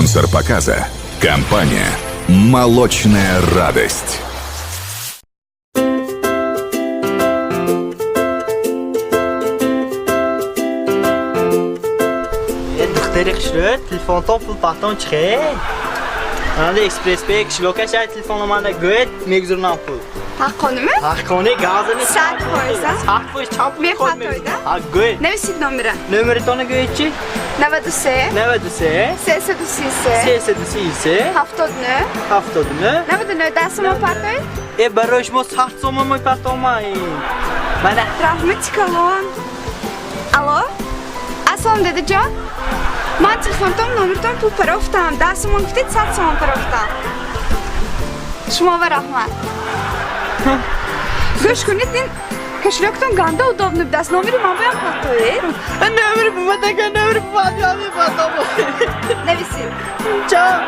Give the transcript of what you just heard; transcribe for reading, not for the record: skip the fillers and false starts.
Спонсор показа – компания «Молочная радость». دختری شد تلفن تا پول پاتون چه؟ آنده اکسپرس پیک شلوکش های تلفن من گوید میگذارم پول. Hakkını mı? Hakkını gazını Saat koysan. Saat koy çap Bir koy. fatoyda. Ha gıy. Ne visit numara? Numara tane gıyçi. Ne var duse? Ne var dese? Sese dusise. Sese dese ise. Haftodunu. Haftada Ne var dunu? Dersim o patoy? Barış mı saat sonu mu patlamay? Bana. Rahmet kalon. Alo? Aslan dedi can. Man telefondan nomerdan pul para uftam. Dersim on giftet saat sonu para uftam. Şuma ve rahmet. Göç günüdün. Кошелёктон ганда удобно даст номери мама я патои. Номер bu mataka номер bu patlamay patlamay. Ne visit? Çap.